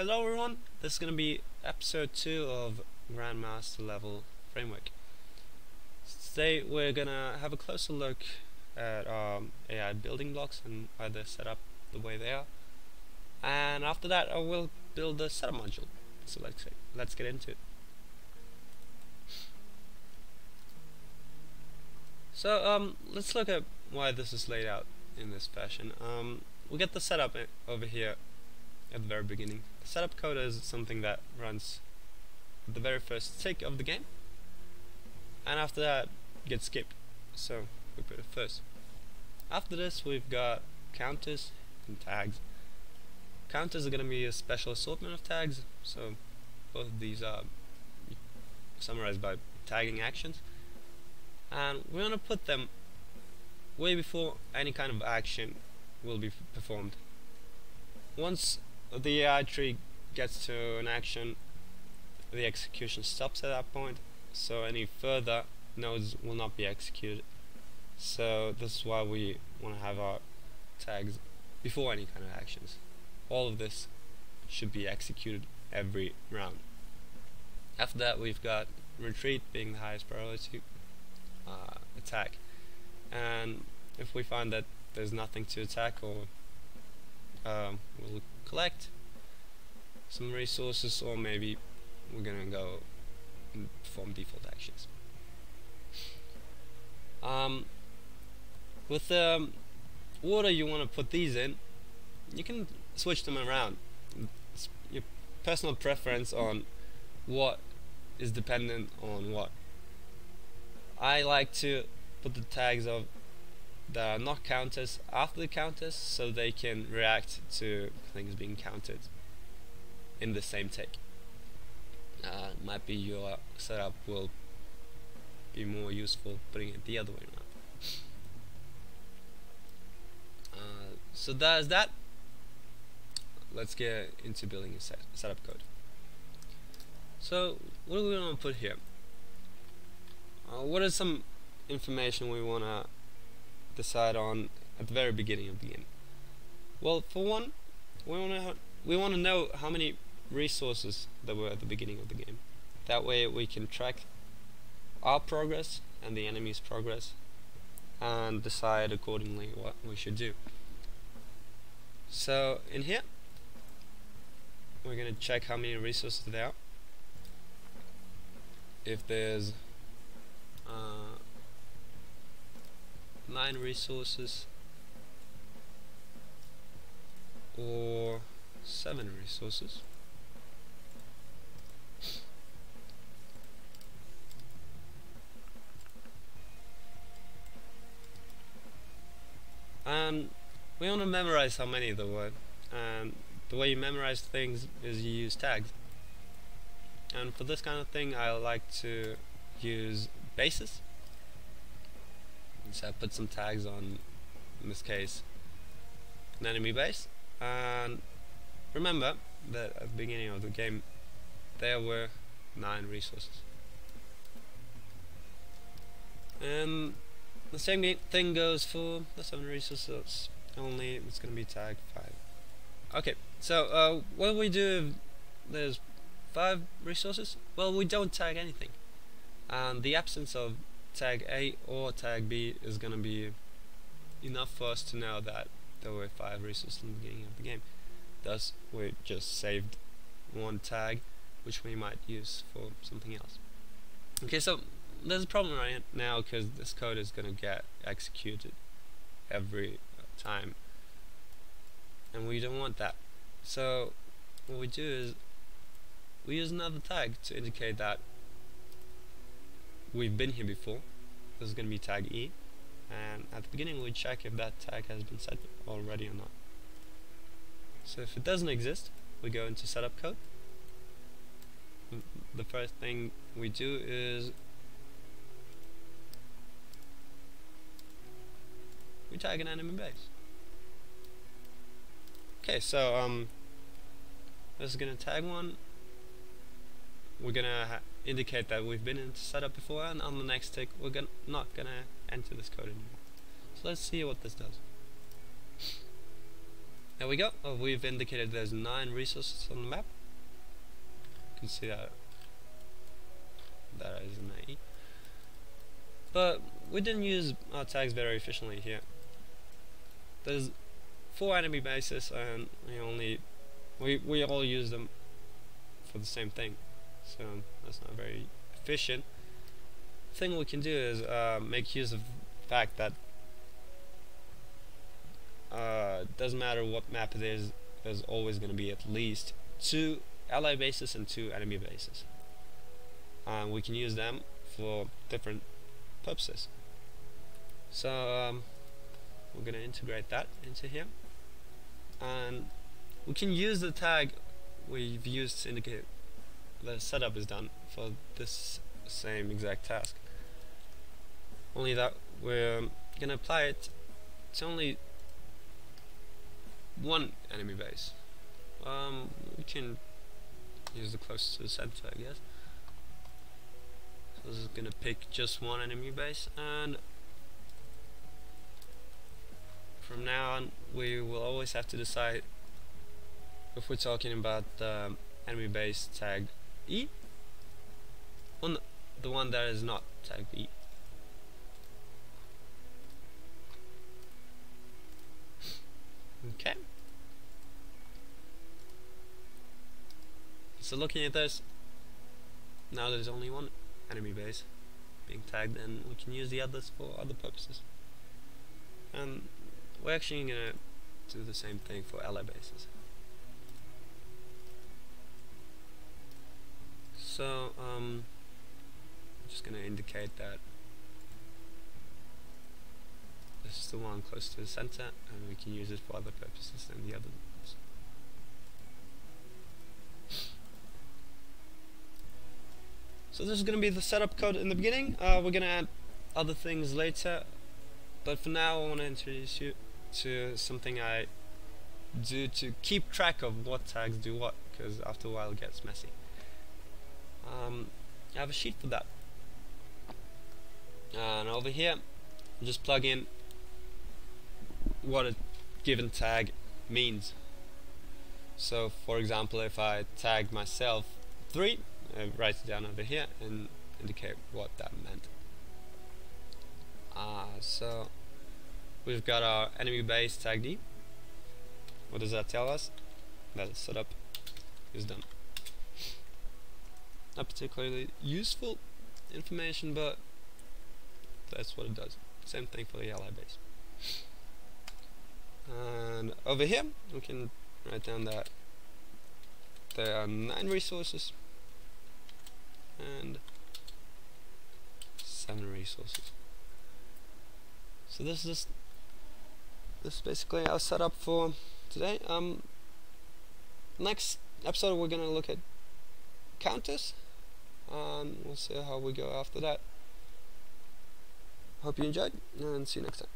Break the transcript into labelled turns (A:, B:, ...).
A: Hello everyone, this is going to be episode 2 of Grandmaster level framework. Today we're going to have a closer look at AI building blocks and why they're set up the way they are. And after that I will build the setup module. So let's get into it. So let's look at why this is laid out in this fashion. We'll get the setup over here at the very beginning. The setup code is something that runs at the very first tick of the game, and after that gets skipped, so we put it first. After this we've got counters and tags. Counters are going to be a special assortment of tags, so both of these are summarized by tagging actions, and we're going to put them way before any kind of action will be performed. Once the AI tree gets to an action, the execution stops at that point, so any further nodes will not be executed. So this is why we want to have our tags before any kind of actions. All of this should be executed every round. After that we've got retreat being the highest priority, attack, and if we find that there's nothing to attack, or we'll collect some resources, or maybe we're gonna go and perform default actions. With the order you want to put these in, you can switch them around. It's your personal preference on what is dependent on what. I like to put the tags of that are not counters after the counters, so they can react to things being countered in the same tick. Might be your setup will be more useful putting it the other way around. So that's that. Let's get into building a setup code. So what do we want to put here? What is some information we want to decide on at the very beginning of the game? Well, for one, we want to know how many resources there were at the beginning of the game. That way we can track our progress and the enemy's progress and decide accordingly what we should do. So in here we're going to check how many resources there are. If there's 9 resources or 7 resources, and we want to memorize how many there were, and the way you memorize things is you use tags. And for this kind of thing I like to use bases. So I put some tags on, in this case, an enemy base, and remember that at the beginning of the game there were 9 resources. And the same thing goes for the 7 resources, only it's going to be tag 5. Okay, so what do we do if there's 5 resources? Well, we don't tag anything, and the absence of tag A or tag B is going to be enough for us to know that there were 5 resources in the beginning of the game. Thus we just saved one tag which we might use for something else. Okay, so there's a problem right now because this code is going to get executed every time, and we don't want that. So what we do is we use another tag to indicate that we've been here before. This is going to be tag E, and at the beginning we check if that tag has been set already or not. So if it doesn't exist, we go into setup code. The first thing we do is we tag an enemy base. Okay, so this is going to tag one. We're going to indicate that we've been into setup before, and on the next tick we're not going to enter this code anymore. So let's see what this does. There we go. We've indicated there's 9 resources on the map. can see that is an A. But we didn't use our tags very efficiently here. There's 4 enemy bases, and we all use them for the same thing, so that's not very efficient. The thing we can do is make use of the fact that doesn't matter what map it is, there's always going to be at least 2 ally bases and 2 enemy bases. We can use them for different purposes. So we're going to integrate that into here, and we can use the tag we've used to indicate the setup is done for this same exact task, only that we're going to apply it to only one enemy base. We can use the closest to the center, I guess. So this is going to pick just one enemy base, and from now on we will always have to decide if we're talking about the enemy base tagged E or the one that is not tagged E. Okay. So looking at this, now there's only one enemy base being tagged, and we can use the others for other purposes. And we're actually going to do the same thing for ally bases. So I'm just going to indicate that this is the one close to the center, and we can use it for other purposes than the other ones. So this is going to be the setup code in the beginning. We're going to add other things later, but for now I want to introduce you to something I do to keep track of what tags do what, because after a while it gets messy. I have a sheet for that, and over here I'll just plug in what a given tag means. So for example, if I tag myself 3, I write it down over here and indicate what that meant. So we've got our enemy base tagged E. What does that tell us? That the setup is done. Not particularly useful information, but that's what it does. Same thing for the ally base. And over here we can write down that there are 9 resources and 7 resources. So this is basically our setup for today. Next episode we're gonna look at counters, and we'll see how we go after that. Hope you enjoyed, and see you next time.